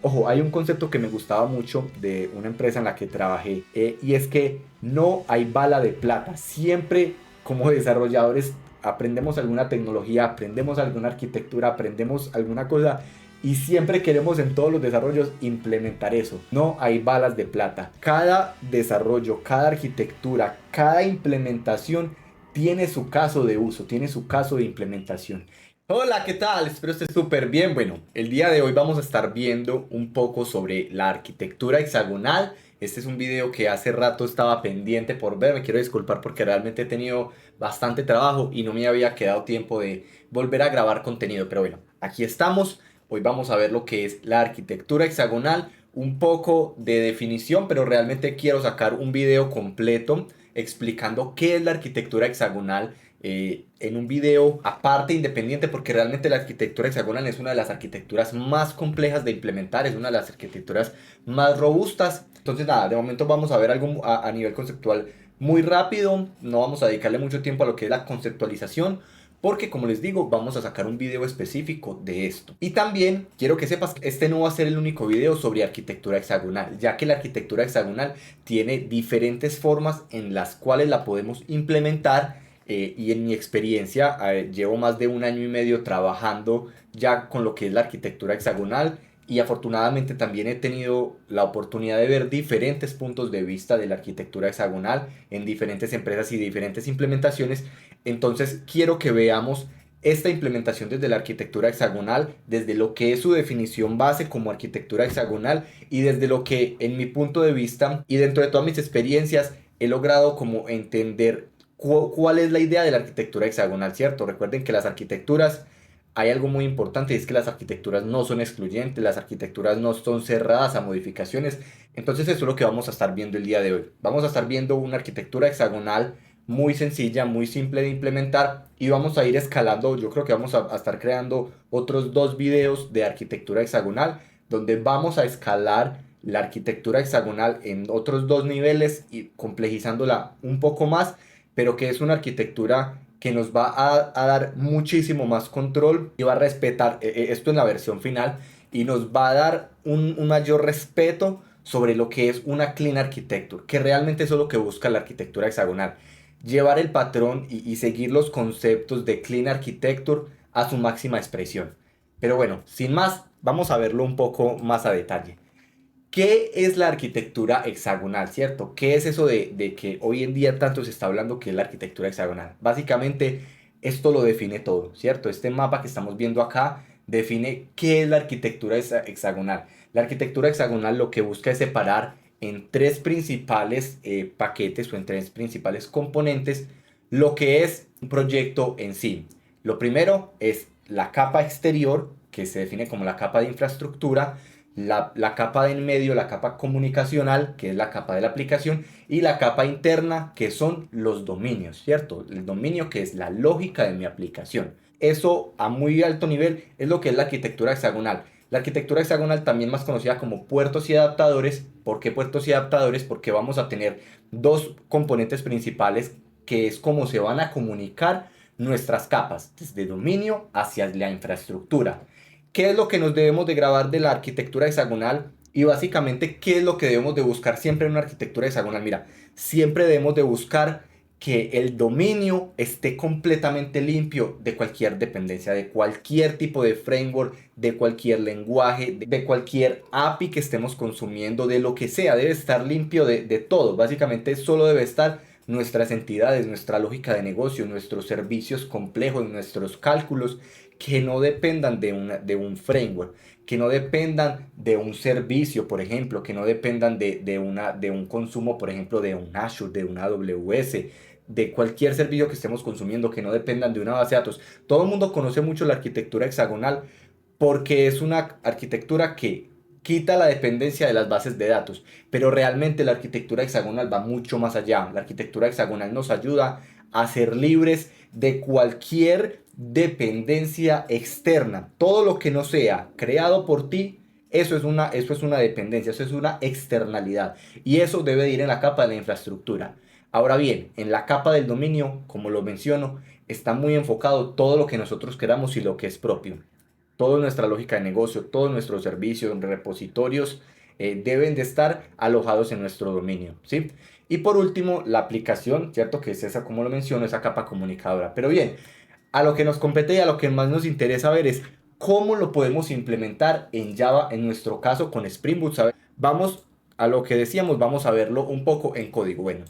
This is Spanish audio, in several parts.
Ojo, hay un concepto que me gustaba mucho de una empresa en la que trabajé, y es que no hay bala de plata. Siempre como desarrolladores aprendemos alguna tecnología, aprendemos alguna arquitectura, aprendemos alguna cosa y siempre queremos en todos los desarrollos implementar eso. No hay balas de plata. Cada desarrollo, cada arquitectura, cada implementación tiene su caso de uso, tiene su caso de implementación. Hola, ¿qué tal? Espero estés súper bien. Bueno, el día de hoy vamos a estar viendo un poco sobre la arquitectura hexagonal. Este es un video que hace rato estaba pendiente por ver. Me quiero disculpar porque realmente he tenido bastante trabajo y no me había quedado tiempo de volver a grabar contenido. Pero bueno, aquí estamos. Hoy vamos a ver lo que es la arquitectura hexagonal. Un poco de definición, pero realmente quiero sacar un video completo explicando qué es la arquitectura hexagonal, en un video aparte, independiente, porque realmente la arquitectura hexagonal es una de las arquitecturas más complejas de implementar, es una de las arquitecturas más robustas. Entonces nada, de momento vamos a ver algo a nivel conceptual muy rápido, no vamos a dedicarle mucho tiempo a lo que es la conceptualización, porque como les digo, vamos a sacar un video específico de esto. Y también quiero que sepas que este no va a ser el único video sobre arquitectura hexagonal, ya que la arquitectura hexagonal tiene diferentes formas en las cuales la podemos implementar, y en mi experiencia, llevo más de un año y medio trabajando ya con lo que es la arquitectura hexagonal y afortunadamente también he tenido la oportunidad de ver diferentes puntos de vista de la arquitectura hexagonal en diferentes empresas y diferentes implementaciones. Entonces quiero que veamos esta implementación desde la arquitectura hexagonal, desde lo que es su definición base como arquitectura hexagonal y desde lo que en mi punto de vista y dentro de todas mis experiencias he logrado como entender cuál es la idea de la arquitectura hexagonal, ¿cierto? Recuerden que las arquitecturas, hay algo muy importante y es que las arquitecturas no son excluyentes, las arquitecturas no son cerradas a modificaciones. Entonces eso es lo que vamos a estar viendo el día de hoy. Vamos a estar viendo una arquitectura hexagonal muy sencilla, muy simple de implementar y vamos a ir escalando. Yo creo que vamos a estar creando otros dos videos de arquitectura hexagonal donde vamos a escalar la arquitectura hexagonal en otros dos niveles y complejizándola un poco más, pero que es una arquitectura que nos va a dar muchísimo más control y va a respetar, esto en la versión final, y nos va a dar un mayor respeto sobre lo que es una clean architecture, que realmente eso es lo que busca la arquitectura hexagonal, llevar el patrón y seguir los conceptos de clean architecture a su máxima expresión. Pero bueno, sin más, vamos a verlo un poco más a detalle. ¿Qué es la arquitectura hexagonal, cierto? ¿Qué es eso de que hoy en día tanto se está hablando que es la arquitectura hexagonal? Básicamente, esto lo define todo, ¿cierto? Este mapa que estamos viendo acá define qué es la arquitectura hexagonal. La arquitectura hexagonal lo que busca es separar en tres principales, paquetes o en tres principales componentes lo que es un proyecto en sí. Lo primero es la capa exterior, que se define como la capa de infraestructura, la capa de en medio, la capa comunicacional, que es la capa de la aplicación, y la capa interna, que son los dominios, ¿cierto? El dominio que es la lógica de mi aplicación. Eso a muy alto nivel es lo que es la arquitectura hexagonal. La arquitectura hexagonal, también más conocida como puertos y adaptadores. ¿Por qué puertos y adaptadores? Porque vamos a tener dos componentes principales que es cómo se van a comunicar nuestras capas, desde dominio hacia la infraestructura. ¿Qué es lo que nos debemos de grabar de la arquitectura hexagonal? Y básicamente, ¿qué es lo que debemos de buscar siempre en una arquitectura hexagonal? Mira, siempre debemos de buscar que el dominio esté completamente limpio de cualquier dependencia, de cualquier tipo de framework, de cualquier lenguaje, de cualquier API que estemos consumiendo, de lo que sea. Debe estar limpio de todo. Básicamente solo debe estar nuestras entidades, nuestra lógica de negocio, nuestros servicios complejos, nuestros cálculos, que no dependan de un framework, que no dependan de un servicio, por ejemplo, que no dependan de un consumo, por ejemplo, de un Azure, de una AWS, de cualquier servicio que estemos consumiendo, que no dependan de una base de datos. Todo el mundo conoce mucho la arquitectura hexagonal porque es una arquitectura que quita la dependencia de las bases de datos, pero realmente la arquitectura hexagonal va mucho más allá. La arquitectura hexagonal nos ayuda a ser libres de cualquier dependencia externa. Todo lo que no sea creado por ti, eso es una dependencia, eso es una externalidad. Y eso debe ir en la capa de la infraestructura. Ahora bien, en la capa del dominio, como lo menciono, está muy enfocado todo lo que nosotros queramos y lo que es propio. toda nuestra lógica de negocio, todos nuestros servicios, repositorios, deben de estar alojados en nuestro dominio, ¿sí? Y por último, la aplicación, ¿cierto? Que es esa, como lo menciono, esa capa comunicadora. Pero bien, a lo que nos compete y a lo que más nos interesa ver es cómo lo podemos implementar en Java, en nuestro caso con Spring Boot, ¿sabes? Vamos a lo que decíamos, vamos a verlo un poco en código. Bueno,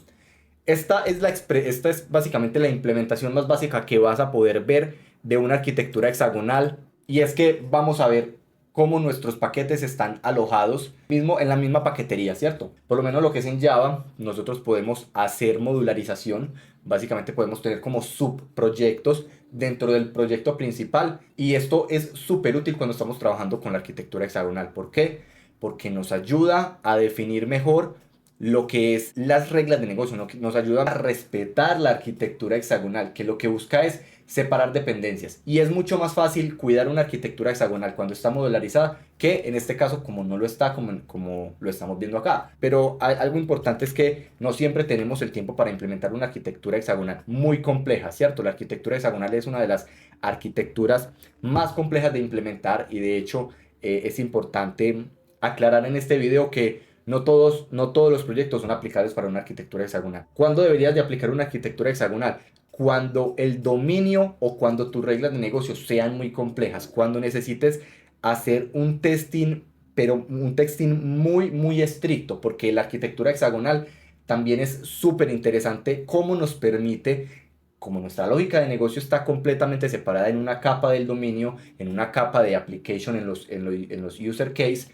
esta es básicamente la implementación más básica que vas a poder ver de una arquitectura hexagonal. Y es que vamos a ver cómo nuestros paquetes están alojados mismo en la misma paquetería, ¿cierto? Por lo menos lo que es en Java, nosotros podemos hacer modularización. Básicamente podemos tener como subproyectos dentro del proyecto principal. Y esto es súper útil cuando estamos trabajando con la arquitectura hexagonal. ¿Por qué? Porque nos ayuda a definir mejor lo que es las reglas de negocio, ¿no? Nos ayuda a respetar la arquitectura hexagonal, que lo que busca es separar dependencias. Y es mucho más fácil cuidar una arquitectura hexagonal cuando está modularizada que en este caso como no lo está, como lo estamos viendo acá. Pero algo importante es que no siempre tenemos el tiempo para implementar una arquitectura hexagonal muy compleja, ¿cierto? La arquitectura hexagonal es una de las arquitecturas más complejas de implementar y de hecho es importante aclarar en este video que no todos los proyectos son aplicables para una arquitectura hexagonal. ¿Cuándo deberías de aplicar una arquitectura hexagonal? Cuando el dominio o cuando tus reglas de negocio sean muy complejas, cuando necesites hacer un testing, pero un testing muy, muy estricto, porque la arquitectura hexagonal también es súper interesante, cómo nos permite, como nuestra lógica de negocio está completamente separada en una capa del dominio, en una capa de application, en los user case,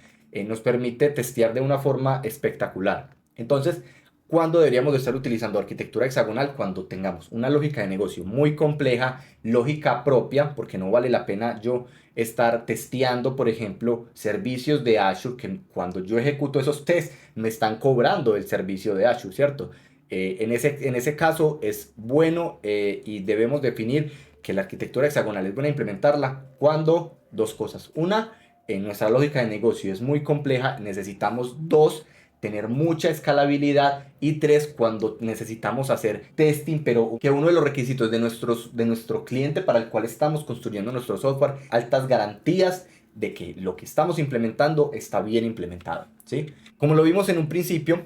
nos permite testear de una forma espectacular. Entonces, ¿cuándo deberíamos de estar utilizando arquitectura hexagonal? Cuando tengamos una lógica de negocio muy compleja, lógica propia, porque no vale la pena yo estar testeando, por ejemplo, servicios de Azure, que cuando yo ejecuto esos tests me están cobrando el servicio de Azure, ¿cierto? En ese caso es bueno y debemos definir que la arquitectura hexagonal es buena implementarla cuando dos cosas. Una, en nuestra lógica de negocio es muy compleja, necesitamos dos, tener mucha escalabilidad y tres, cuando necesitamos hacer testing, pero que uno de los requisitos de nuestro cliente para el cual estamos construyendo nuestro software, altas garantías de que lo que estamos implementando está bien implementado, ¿sí? Como lo vimos en un principio,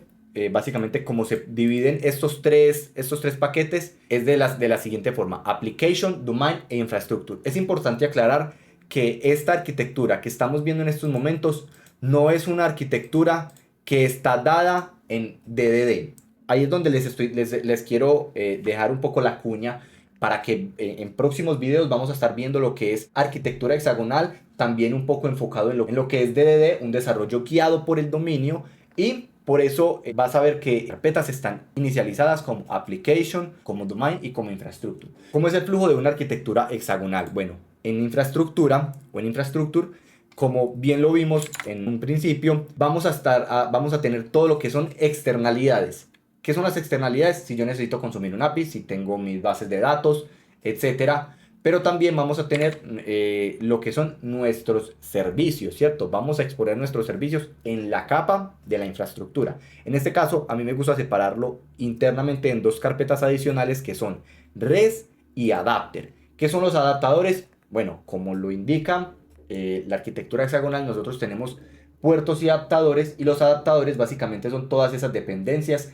básicamente como se dividen estos tres paquetes es de la siguiente forma: Application, Domain e Infrastructure. Es importante aclarar que esta arquitectura que estamos viendo en estos momentos no es una arquitectura que está dada en DDD. Ahí es donde les quiero dejar un poco la cuña para que en próximos videos vamos a estar viendo lo que es arquitectura hexagonal, también un poco enfocado en lo que es DDD, un desarrollo guiado por el dominio, y por eso vas a ver que carpetas están inicializadas como application, como domain y como infrastructure. ¿Cómo es el flujo de una arquitectura hexagonal? Bueno, en infraestructura o en infrastructure, como bien lo vimos en un principio, vamos a tener todo lo que son externalidades. ¿Qué son las externalidades? Si yo necesito consumir un API, si tengo mis bases de datos, etcétera. Pero también vamos a tener lo que son nuestros servicios, ¿cierto? Vamos a exponer nuestros servicios en la capa de la infraestructura. En este caso, a mí me gusta separarlo internamente en dos carpetas adicionales que son res y adapter. ¿Qué son los adaptadores? Bueno, como lo indica la arquitectura hexagonal, nosotros tenemos puertos y adaptadores, y los adaptadores básicamente son todas esas dependencias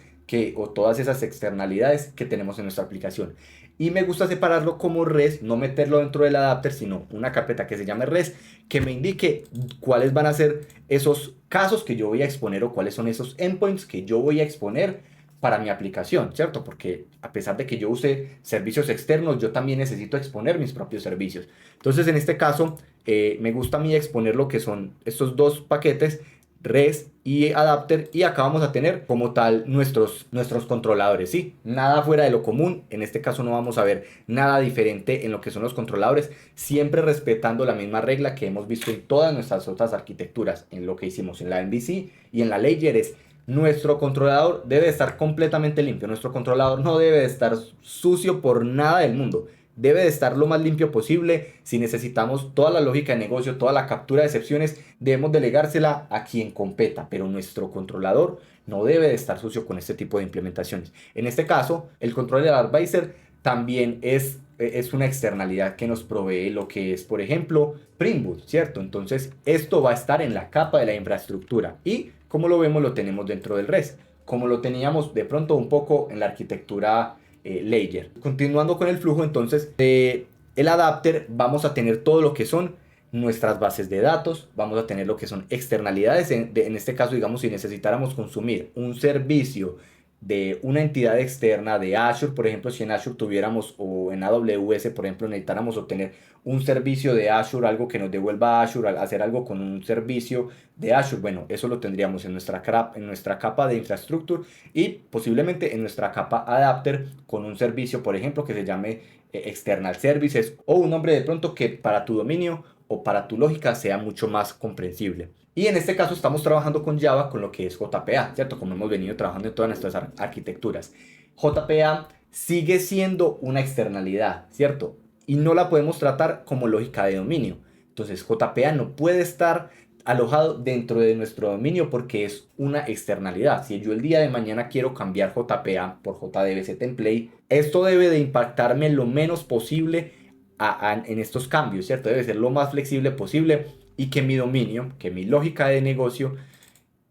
o todas esas externalidades que tenemos en nuestra aplicación. Y me gusta separarlo como res, no meterlo dentro del adapter, sino una carpeta que se llame res, que me indique cuáles van a ser esos casos que yo voy a exponer o cuáles son esos endpoints que yo voy a exponer para mi aplicación, ¿cierto? Porque a pesar de que yo use servicios externos, yo también necesito exponer mis propios servicios. Entonces, en este caso, me gusta a mí exponer lo que son estos dos paquetes, res y adapter, y acá vamos a tener como tal nuestros controladores, ¿sí? Nada fuera de lo común, en este caso no vamos a ver nada diferente en lo que son los controladores, siempre respetando la misma regla que hemos visto en todas nuestras otras arquitecturas, en lo que hicimos en la MVC y en la Layer. Es nuestro controlador debe estar completamente limpio, nuestro controlador no debe estar sucio por nada del mundo. Debe de estar lo más limpio posible. Si necesitamos toda la lógica de negocio, toda la captura de excepciones, debemos delegársela a quien competa. Pero nuestro controlador no debe de estar sucio con este tipo de implementaciones. En este caso, el Controller Advisor también es es una externalidad que nos provee lo que es, por ejemplo, Spring Boot, ¿cierto? Entonces, esto va a estar en la capa de la infraestructura y, como lo vemos, lo tenemos dentro del REST, como lo teníamos de pronto un poco en la arquitectura layer. Continuando con el flujo, entonces, el adapter, vamos a tener todo lo que son nuestras bases de datos, vamos a tener lo que son externalidades, en este caso, digamos, si necesitáramos consumir un servicio de una entidad externa de Azure, por ejemplo, si en Azure tuviéramos o en AWS, por ejemplo, necesitáramos obtener un servicio de Azure, algo que nos devuelva Azure, hacer algo con un servicio de Azure, bueno, eso lo tendríamos en nuestra capa de infraestructura y posiblemente en nuestra capa adapter con un servicio, por ejemplo, que se llame External Services o un nombre de pronto que para tu dominio o para tu lógica sea mucho más comprensible. Y en este caso estamos trabajando con Java con lo que es JPA, ¿cierto? Como hemos venido trabajando en todas nuestras arquitecturas. JPA sigue siendo una externalidad, ¿cierto? Y no la podemos tratar como lógica de dominio. Entonces JPA no puede estar alojado dentro de nuestro dominio porque es una externalidad. Si yo el día de mañana quiero cambiar JPA por JDBC Template, esto debe de impactarme lo menos posible en estos cambios, ¿cierto? Debe ser lo más flexible posible y que mi dominio, que mi lógica de negocio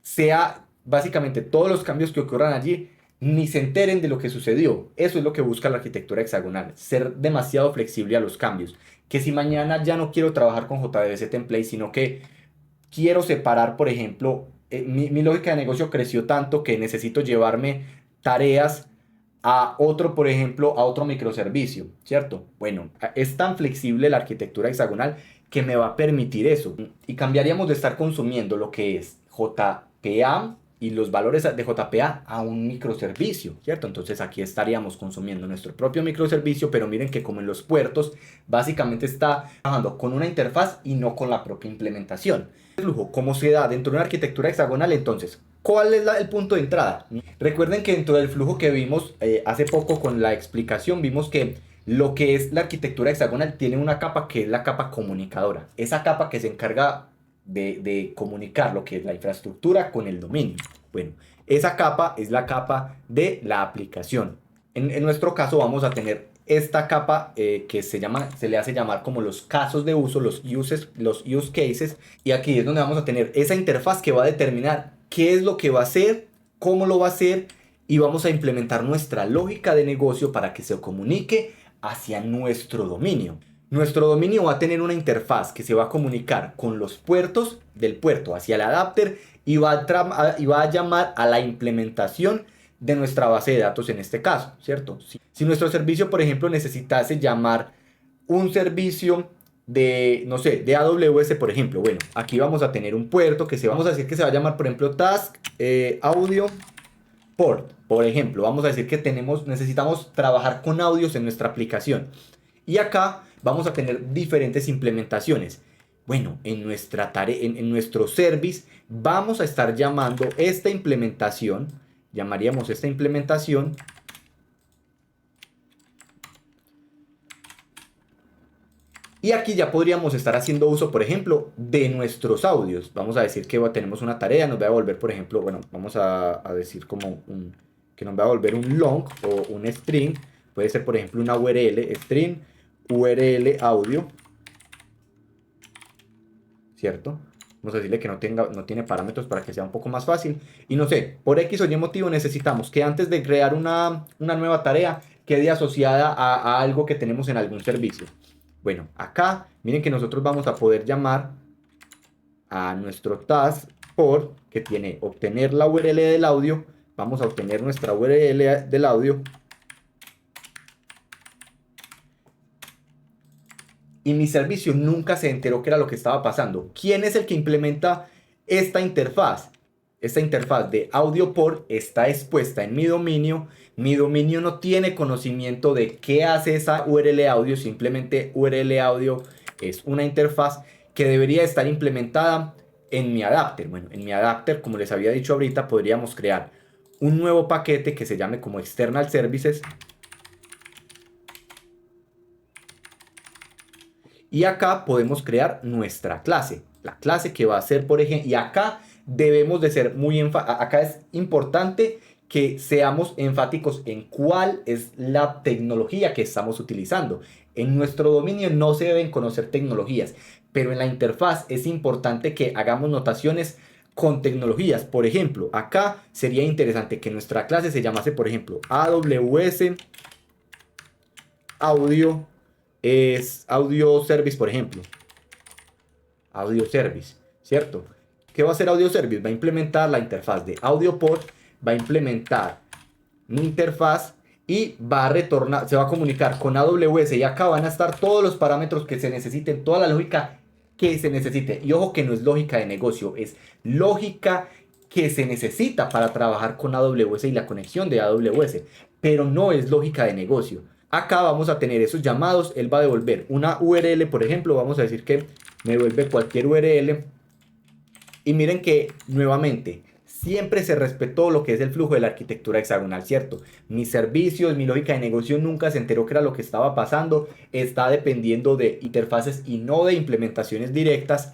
sea básicamente todos los cambios que ocurran allí ni se enteren de lo que sucedió. Eso es lo que busca la arquitectura hexagonal, ser demasiado flexible a los cambios. Que si mañana ya no quiero trabajar con JDBC Template, sino que quiero separar, por ejemplo, mi lógica de negocio creció tanto que necesito llevarme tareas a otro, por ejemplo, a otro microservicio, ¿cierto? Bueno, es tan flexible la arquitectura hexagonal que me va a permitir eso. Y cambiaríamos de estar consumiendo lo que es JPA y los valores de JPA a un microservicio, ¿cierto? Entonces aquí estaríamos consumiendo nuestro propio microservicio, pero miren que como en los puertos, básicamente está trabajando con una interfaz y no con la propia implementación. El flujo, ¿cómo se da dentro de una arquitectura hexagonal? Entonces, ¿cuál es el punto de entrada? Recuerden que dentro del flujo que vimos hace poco con la explicación, vimos que lo que es la arquitectura hexagonal tiene una capa que es la capa comunicadora. Esa capa que se encarga de comunicar lo que es la infraestructura con el dominio. Bueno, esa capa es la capa de la aplicación. En nuestro caso vamos a tener esta capa que se le hace llamar como los casos de uso, los use cases. Y aquí es donde vamos a tener esa interfaz que va a determinar qué es lo que va a hacer, cómo lo va a hacer y vamos a implementar nuestra lógica de negocio para que se comunique hacia nuestro dominio. Nuestro dominio va a tener una interfaz que se va a comunicar con los puertos del puerto hacia el adapter y va a llamar a la implementación de nuestra base de datos en este caso, ¿cierto? Si nuestro servicio, por ejemplo, necesitase llamar un servicio de, no sé, de AWS, por ejemplo, bueno, aquí vamos a tener un puerto vamos a decir que se va a llamar, por ejemplo, Task Audio Port. Por ejemplo, vamos a decir que necesitamos trabajar con audios en nuestra aplicación. Y acá vamos a tener diferentes implementaciones. Bueno, en nuestra tarea, en nuestro service, vamos a estar llamando esta implementación, llamaríamos esta implementación y aquí ya podríamos estar haciendo uso, por ejemplo, de nuestros audios. Vamos a decir que tenemos una tarea, nos va a devolver, por ejemplo, bueno, vamos a decir como que nos va a devolver un long o un string. Puede ser, por ejemplo, una URL, string, URL audio, ¿cierto? Vamos a decirle que no tiene parámetros para que sea un poco más fácil. Y no sé, por X o Y motivo necesitamos que antes de crear una nueva tarea quede asociada a algo que tenemos en algún servicio. Bueno, acá miren que nosotros vamos a poder llamar a nuestro task port que tiene obtener la URL del audio. Vamos a obtener nuestra URL del audio. Y mi servicio nunca se enteró que era lo que estaba pasando. ¿Quién es el que implementa esta interfaz? Esta interfaz de audio port está expuesta en mi dominio. Mi dominio no tiene conocimiento de qué hace esa URL audio. Simplemente URL audio es una interfaz que debería estar implementada en mi adapter. Bueno, en mi adapter, como les había dicho ahorita, podríamos crear un nuevo paquete que se llame como External Services. Y acá podemos crear nuestra clase. La clase que va a ser, por ejemplo, y acá debemos de ser acá es importante que seamos enfáticos en cuál es la tecnología que estamos utilizando. En nuestro dominio no se deben conocer tecnologías, pero en la interfaz es importante que hagamos notaciones con tecnologías. Por ejemplo, acá sería interesante que nuestra clase se llamase, por ejemplo, AWS Audio, es Audio Service, por ejemplo. Audio Service, ¿cierto? ¿Qué va a hacer Audio Service? Va a implementar la interfaz de AudioPort, va a implementar mi interfaz y va a retornar, se va a comunicar con AWS y acá van a estar todos los parámetros que se necesiten, toda la lógica que se necesite. Y ojo que no es lógica de negocio, es lógica que se necesita para trabajar con AWS y la conexión de AWS, pero no es lógica de negocio. Acá vamos a tener esos llamados, él va a devolver una URL, por ejemplo, vamos a decir que me devuelve cualquier URL. Y miren que nuevamente siempre se respetó lo que es el flujo de la arquitectura hexagonal, ¿cierto? Mis servicios, mi lógica de negocio nunca se enteró que era lo que estaba pasando. Está dependiendo de interfaces y no de implementaciones directas.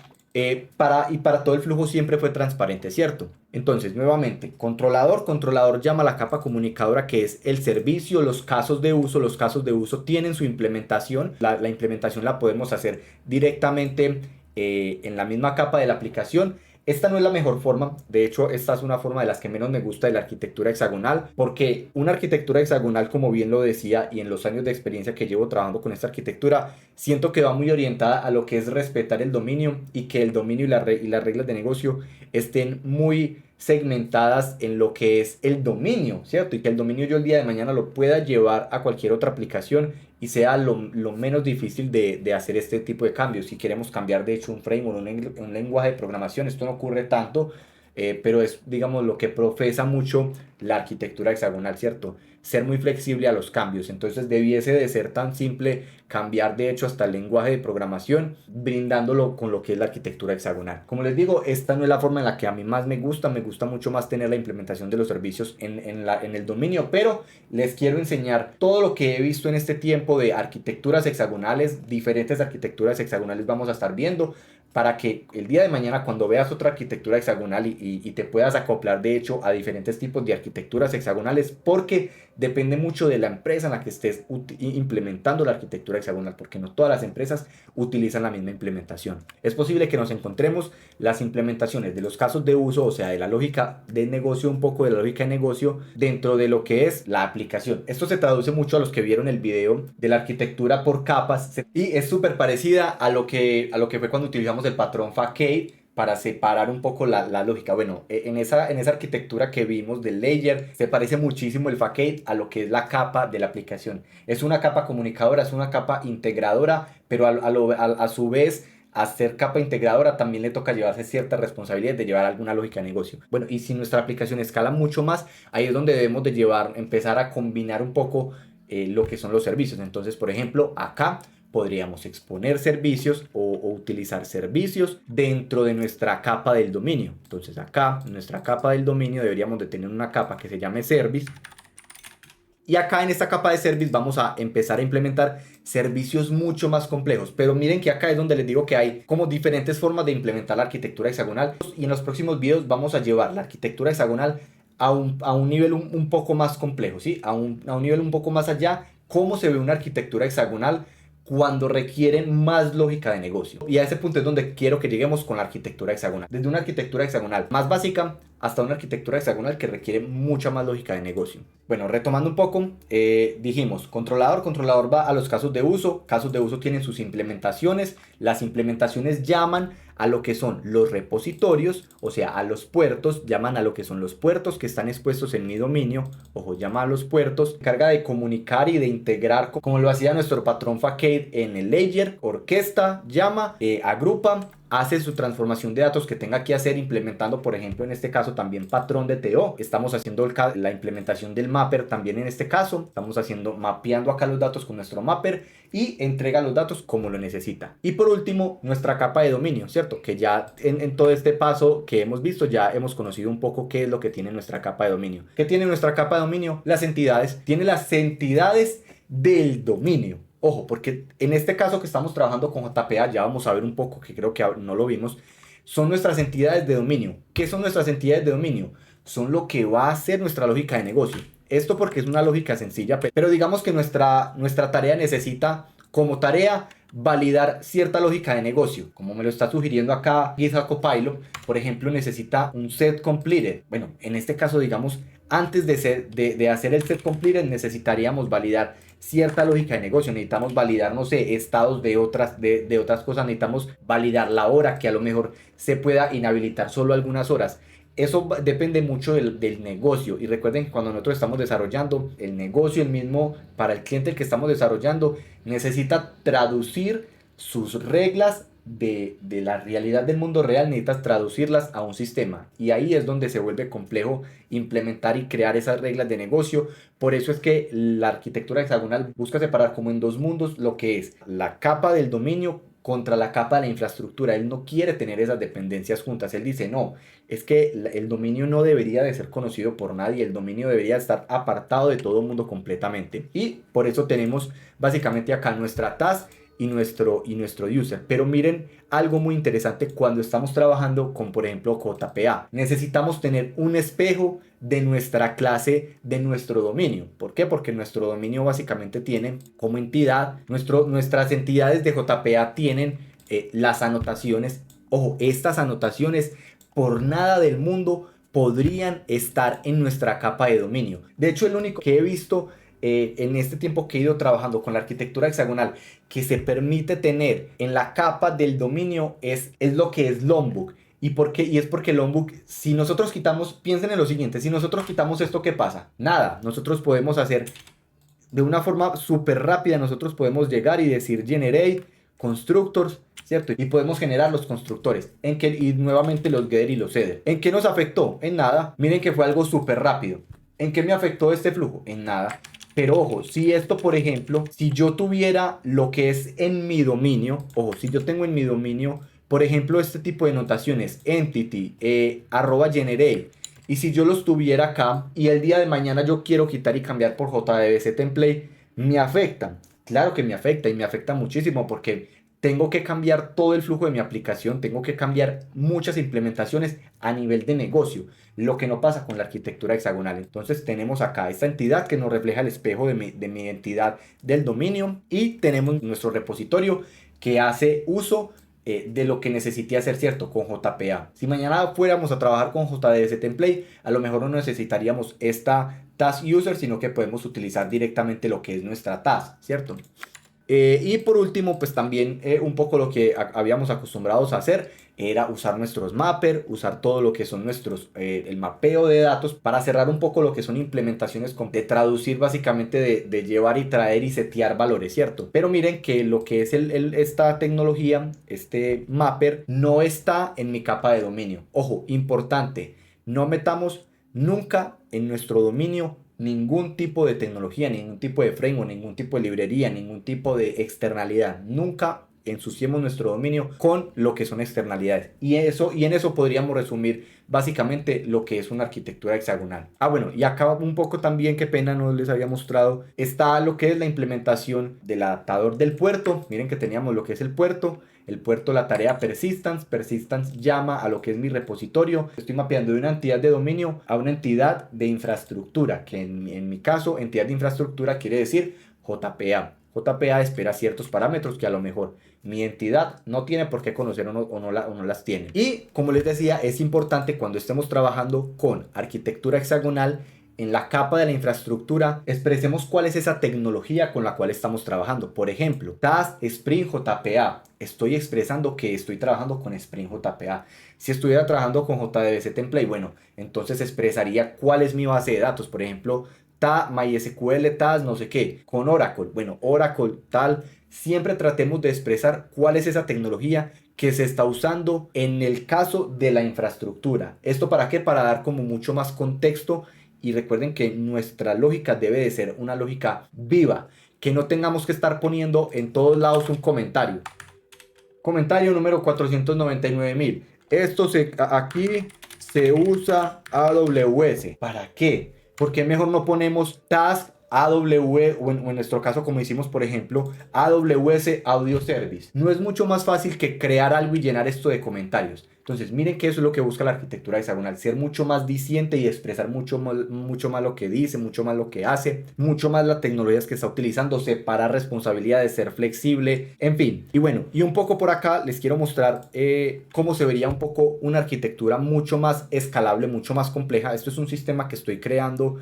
Para todo el flujo siempre fue transparente, ¿cierto? Entonces, nuevamente, controlador llama a la capa comunicadora que es el servicio, los casos de uso tienen su implementación. La implementación la podemos hacer directamente en la misma capa de la aplicación. Esta no es la mejor forma, de hecho esta es una forma de las que menos me gusta de la arquitectura hexagonal, porque una arquitectura hexagonal, como bien lo decía, y en los años de experiencia que llevo trabajando con esta arquitectura, siento que va muy orientada a lo que es respetar el dominio y que el dominio y las reglas de negocio estén muy segmentadas en lo que es el dominio, ¿cierto? Y que el dominio yo el día de mañana lo pueda llevar a cualquier otra aplicación y sea lo menos difícil de hacer este tipo de cambios. Si queremos cambiar de hecho un framework, un lenguaje de programación, esto no ocurre tanto, pero es, digamos, lo que profesa mucho la arquitectura hexagonal, ¿cierto? Ser muy flexible a los cambios. Entonces debiese de ser tan simple cambiar de hecho hasta el lenguaje de programación, brindándolo con lo que es la arquitectura hexagonal. Como les digo, esta no es la forma en la que a mí más me gusta mucho más tener la implementación de los servicios en el dominio, pero les quiero enseñar todo lo que he visto en este tiempo de arquitecturas hexagonales, diferentes arquitecturas hexagonales vamos a estar viendo, para que el día de mañana cuando veas otra arquitectura hexagonal y te puedas acoplar de hecho a diferentes tipos de arquitecturas hexagonales, porque depende mucho de la empresa en la que estés implementando la arquitectura hexagonal, porque no todas las empresas utilizan la misma implementación. Es posible que nos encontremos las implementaciones de los casos de uso, o sea, de la lógica de negocio, un poco de la lógica de negocio dentro de lo que es la aplicación. Esto se traduce mucho a los que vieron el video de la arquitectura por capas y es súper parecida a lo que fue cuando utilizamos el patrón Facade para separar un poco la lógica. Bueno, en esa arquitectura que vimos del layer se parece muchísimo el Facade a lo que es la capa de la aplicación. Es una capa comunicadora, es una capa integradora, pero a su vez, a ser capa integradora también le toca llevarse cierta responsabilidad de llevar alguna lógica de negocio. Bueno, y si nuestra aplicación escala mucho más, ahí es donde debemos de empezar a combinar un poco lo que son los servicios. Entonces, por ejemplo, acá podríamos exponer servicios o utilizar servicios dentro de nuestra capa del dominio. Entonces acá, en nuestra capa del dominio, deberíamos de tener una capa que se llame Service. Y acá en esta capa de Service vamos a empezar a implementar servicios mucho más complejos. Pero miren que acá es donde les digo que hay como diferentes formas de implementar la arquitectura hexagonal. Y en los próximos videos vamos a llevar la arquitectura hexagonal a un nivel un poco más complejo, ¿sí? A un nivel un poco más allá. ¿Cómo se ve una arquitectura hexagonal cuando requieren más lógica de negocio? Y a ese punto es donde quiero que lleguemos con la arquitectura hexagonal. Desde una arquitectura hexagonal más básica hasta una arquitectura hexagonal que requiere mucha más lógica de negocio. Bueno, retomando un poco, dijimos, controlador va a los casos de uso tienen sus implementaciones, las implementaciones llaman a lo que son los repositorios, o sea, a los puertos, llaman a lo que son los puertos que están expuestos en mi dominio, ojo, llama a los puertos, se encarga de comunicar y de integrar, como lo hacía nuestro patrón Facade en el layer, orquesta, llama, agrupa, hace su transformación de datos que tenga que hacer implementando, por ejemplo, en este caso también patrón de TO. Estamos haciendo la implementación del mapper también en este caso. Estamos mapeando acá los datos con nuestro mapper y entrega los datos como lo necesita. Y por último, nuestra capa de dominio, ¿cierto? Que ya en todo este paso que hemos visto, ya hemos conocido un poco qué es lo que tiene nuestra capa de dominio. ¿Qué tiene nuestra capa de dominio? Las entidades. Tiene las entidades del dominio. Ojo, porque en este caso que estamos trabajando con JPA, ya vamos a ver un poco, que creo que no lo vimos, son nuestras entidades de dominio. ¿Qué son nuestras entidades de dominio? Son lo que va a ser nuestra lógica de negocio. Esto porque es una lógica sencilla, pero digamos que nuestra tarea necesita como tarea validar cierta lógica de negocio. Como me lo está sugiriendo acá GitHub Copilot, por ejemplo, necesita un set completed. Bueno, en este caso, digamos, antes de hacer el set completed necesitaríamos validar cierta lógica de negocio. Necesitamos validar, no sé, estados de otras cosas. Necesitamos validar la hora, que a lo mejor se pueda inhabilitar solo algunas horas. Eso depende mucho del negocio, y recuerden que cuando nosotros estamos desarrollando el negocio, el mismo para el cliente el que estamos desarrollando necesita traducir sus reglas de la realidad del mundo real, necesitas traducirlas a un sistema, y ahí es donde se vuelve complejo implementar y crear esas reglas de negocio. Por eso es que la arquitectura hexagonal busca separar como en dos mundos lo que es la capa del dominio contra la capa de la infraestructura. Él no quiere tener esas dependencias juntas. Él dice, no, es que el dominio no debería de ser conocido por nadie, el dominio debería estar apartado de todo el mundo completamente. Y por eso tenemos básicamente acá nuestra task y nuestro user. Pero miren algo muy interesante cuando estamos trabajando con, por ejemplo, JPA. Necesitamos tener un espejo de nuestra clase, de nuestro dominio. ¿Por qué? Porque nuestro dominio básicamente tiene como entidad, nuestras entidades de JPA tienen las anotaciones. Ojo, estas anotaciones por nada del mundo podrían estar en nuestra capa de dominio. De hecho, el único que he visto en este tiempo que he ido trabajando con la arquitectura hexagonal que se permite tener en la capa del dominio es lo que es Lombok. ¿Y por qué? Y es porque Lombok, si nosotros quitamos, piensen en lo siguiente, si nosotros quitamos esto, ¿qué pasa? Nada, nosotros podemos hacer de una forma súper rápida, nosotros podemos llegar y decir generate constructors, ¿cierto? Y podemos generar los constructores, y nuevamente los getter y los setter. ¿En qué nos afectó? En nada. Miren que fue algo súper rápido. ¿En qué me afectó este flujo? En nada. Pero ojo, si esto, por ejemplo, si yo tuviera lo que es en mi dominio, ojo, si yo tengo en mi dominio, por ejemplo, este tipo de notaciones, entity, @generate, y si yo los tuviera acá y el día de mañana yo quiero quitar y cambiar por JDBC template, me afectan. Claro que me afecta, y me afecta muchísimo porque tengo que cambiar todo el flujo de mi aplicación, tengo que cambiar muchas implementaciones a nivel de negocio, lo que no pasa con la arquitectura hexagonal. Entonces tenemos acá esta entidad que nos refleja el espejo de mi identidad del dominio, y tenemos nuestro repositorio que hace uso de lo que necesite hacer, ¿cierto? Con JPA. Si mañana fuéramos a trabajar con JDBC template, a lo mejor no necesitaríamos esta task user, sino que podemos utilizar directamente lo que es nuestra task, ¿cierto? Y por último, pues también un poco lo que habíamos acostumbrados a hacer era usar nuestros mapper, usar todo lo que son el mapeo de datos para cerrar un poco lo que son implementaciones de traducir, básicamente de llevar y traer y setear valores, ¿cierto? Pero miren que lo que es esta tecnología, este mapper, no está en mi capa de dominio. Ojo, importante, no metamos nunca en nuestro dominio ningún tipo de tecnología, ningún tipo de framework, ningún tipo de librería, ningún tipo de externalidad. Nunca ensuciemos nuestro dominio con lo que son externalidades. Y en eso podríamos resumir básicamente lo que es una arquitectura hexagonal. Bueno, y acá un poco también, qué pena no les había mostrado, está lo que es la implementación del adaptador del puerto. Miren que teníamos lo que es el puerto, la tarea persistence llama a lo que es mi repositorio. Estoy mapeando de una entidad de dominio a una entidad de infraestructura, que en mi caso, entidad de infraestructura quiere decir JPA. JPA espera ciertos parámetros que a lo mejor mi entidad no tiene por qué conocer o no las tiene. Y como les decía, es importante cuando estemos trabajando con arquitectura hexagonal, en la capa de la infraestructura expresemos cuál es esa tecnología con la cual estamos trabajando. Por ejemplo, Task Spring JPA. Estoy expresando que estoy trabajando con Spring JPA. Si estuviera trabajando con JDBC Template, bueno, entonces expresaría cuál es mi base de datos. Por ejemplo, MySQL, TAS, no sé qué. Con Oracle, bueno, Oracle tal. Siempre tratemos de expresar cuál es esa tecnología que se está usando en el caso de la infraestructura. ¿Esto para qué? Para dar como mucho más contexto. Y recuerden que nuestra lógica debe de ser una lógica viva, que no tengamos que estar poniendo en todos lados un comentario. Comentario número 499.000. Aquí se usa AWS. ¿Para qué? Porque mejor no ponemos task AWS, o en nuestro caso, como hicimos, por ejemplo, AWS Audio Service. No es mucho más fácil que crear algo y llenar esto de comentarios. Entonces, miren que eso es lo que busca la arquitectura hexagonal, ser mucho más diciente y expresar mucho más lo que dice, mucho más lo que hace, mucho más las tecnologías que está utilizando, separar responsabilidades, ser flexible, en fin. Y bueno, y un poco por acá les quiero mostrar cómo se vería un poco una arquitectura mucho más escalable, mucho más compleja. Esto es un sistema que estoy creando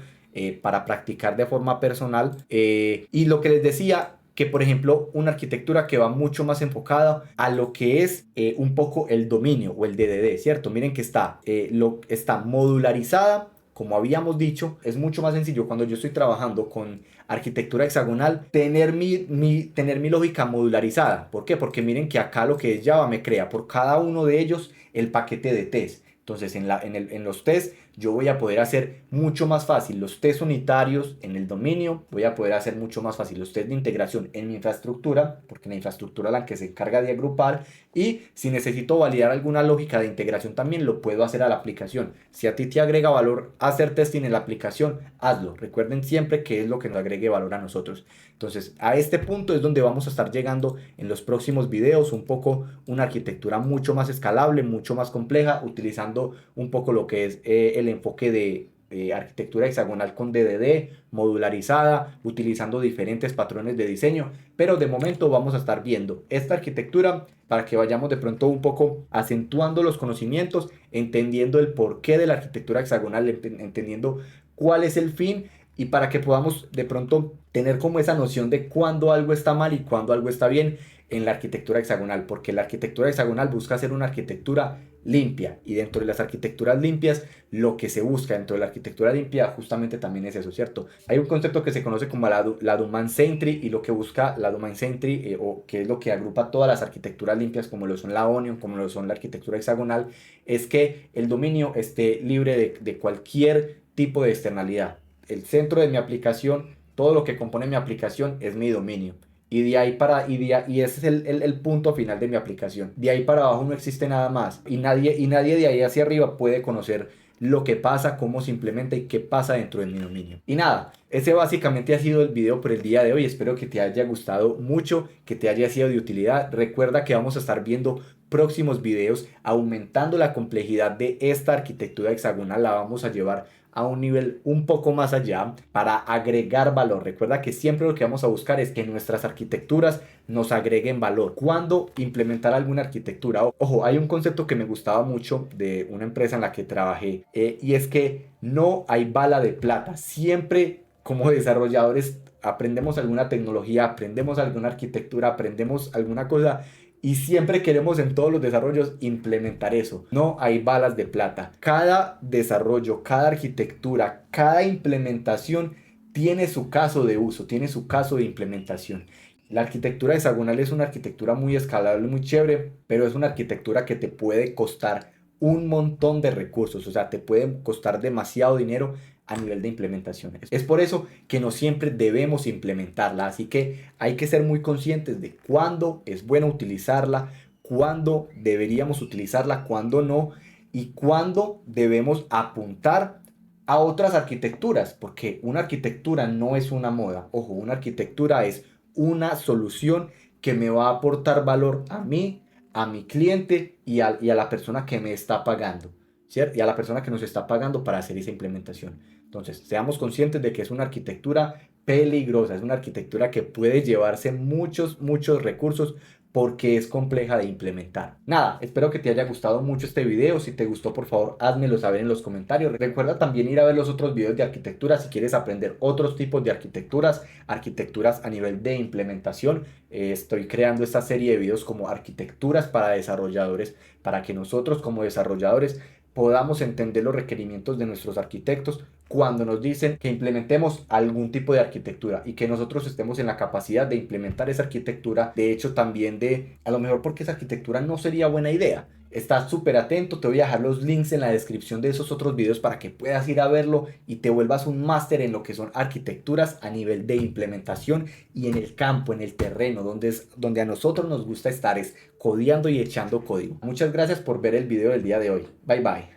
para practicar de forma personal. Y lo que les decía, que por ejemplo una arquitectura que va mucho más enfocada a lo que es un poco el dominio o el DDD, ¿cierto? Miren que está modularizada. Como habíamos dicho, es mucho más sencillo cuando yo estoy trabajando con arquitectura hexagonal tener mi lógica modularizada. ¿Por qué? Porque miren que acá lo que es Java me crea por cada uno de ellos el paquete de test. Entonces en los tests yo voy a poder hacer mucho más fácil los test unitarios en el dominio, voy a poder hacer mucho más fácil los test de integración en mi infraestructura, porque la infraestructura es la que se encarga de agrupar, y si necesito validar alguna lógica de integración también lo puedo hacer a la aplicación. Si a ti te agrega valor hacer testing en la aplicación, hazlo. Recuerden siempre que es lo que nos agregue valor a nosotros. Entonces a este punto es donde vamos a estar llegando en los próximos videos, un poco una arquitectura mucho más escalable, mucho más compleja, utilizando un poco lo que es el enfoque de arquitectura hexagonal con DDD, modularizada, utilizando diferentes patrones de diseño, pero de momento vamos a estar viendo esta arquitectura para que vayamos de pronto un poco acentuando los conocimientos, entendiendo el porqué de la arquitectura hexagonal, entendiendo cuál es el fin, y para que podamos de pronto tener como esa noción de cuándo algo está mal y cuándo algo está bien en la arquitectura hexagonal, porque la arquitectura hexagonal busca ser una arquitectura limpia, y dentro de las arquitecturas limpias lo que se busca dentro de la arquitectura limpia justamente también es eso, ¿cierto? Hay un concepto que se conoce como la Domain Centry, y lo que busca la Domain Centry, o que es lo que agrupa todas las arquitecturas limpias como lo son la Onion, como lo son la arquitectura hexagonal, es que el dominio esté libre de cualquier tipo de externalidad. El centro de mi aplicación, todo lo que compone mi aplicación es mi dominio. Y de ahí y ese es el punto final de mi aplicación. De ahí para abajo no existe nada más. Y nadie de ahí hacia arriba puede conocer lo que pasa, cómo se implementa y qué pasa dentro de mi dominio. Y nada, ese básicamente ha sido el video por el día de hoy. Espero que te haya gustado mucho, que te haya sido de utilidad. Recuerda que vamos a estar viendo próximos videos aumentando la complejidad de esta arquitectura hexagonal. La vamos a llevar a un nivel un poco más allá para agregar valor. Recuerda que siempre lo que vamos a buscar es que nuestras arquitecturas nos agreguen valor. ¿Cuándo implementar alguna arquitectura? Ojo, hay un concepto que me gustaba mucho de una empresa en la que trabajé, y es que no hay bala de plata. Siempre como desarrolladores aprendemos alguna tecnología, aprendemos alguna arquitectura, aprendemos alguna cosa, y siempre queremos en todos los desarrollos implementar eso. No hay balas de plata. Cada desarrollo, cada arquitectura, cada implementación tiene su caso de uso, tiene su caso de implementación. La arquitectura hexagonal es una arquitectura muy escalable, muy chévere, pero es una arquitectura que te puede costar un montón de recursos, o sea, te puede costar demasiado dinero a nivel de implementaciones. Es por eso que no siempre debemos implementarla, así que hay que ser muy conscientes de cuándo es bueno utilizarla, cuándo deberíamos utilizarla, cuándo no, y cuándo debemos apuntar a otras arquitecturas, porque una arquitectura no es una moda. Ojo, una arquitectura es una solución que me va a aportar valor a mí, a mi cliente y a la persona que me está pagando, ¿cierto? Y a la persona que nos está pagando para hacer esa implementación. Entonces, seamos conscientes de que es una arquitectura peligrosa, es una arquitectura que puede llevarse muchos recursos porque es compleja de implementar. Nada, espero que te haya gustado mucho este video. Si te gustó, por favor, házmelo saber en los comentarios. Recuerda también ir a ver los otros videos de arquitectura si quieres aprender otros tipos de arquitecturas, arquitecturas a nivel de implementación. Estoy creando esta serie de videos como arquitecturas para desarrolladores, para que nosotros como desarrolladores podamos entender los requerimientos de nuestros arquitectos cuando nos dicen que implementemos algún tipo de arquitectura, y que nosotros estemos en la capacidad de implementar esa arquitectura. De hecho, también a lo mejor porque esa arquitectura no sería buena idea. Estás súper atento, te voy a dejar los links en la descripción de esos otros videos para que puedas ir a verlo y te vuelvas un máster en lo que son arquitecturas a nivel de implementación y en el campo, en el terreno, donde a nosotros nos gusta estar es codeando y echando código. Muchas gracias por ver el video del día de hoy. Bye bye.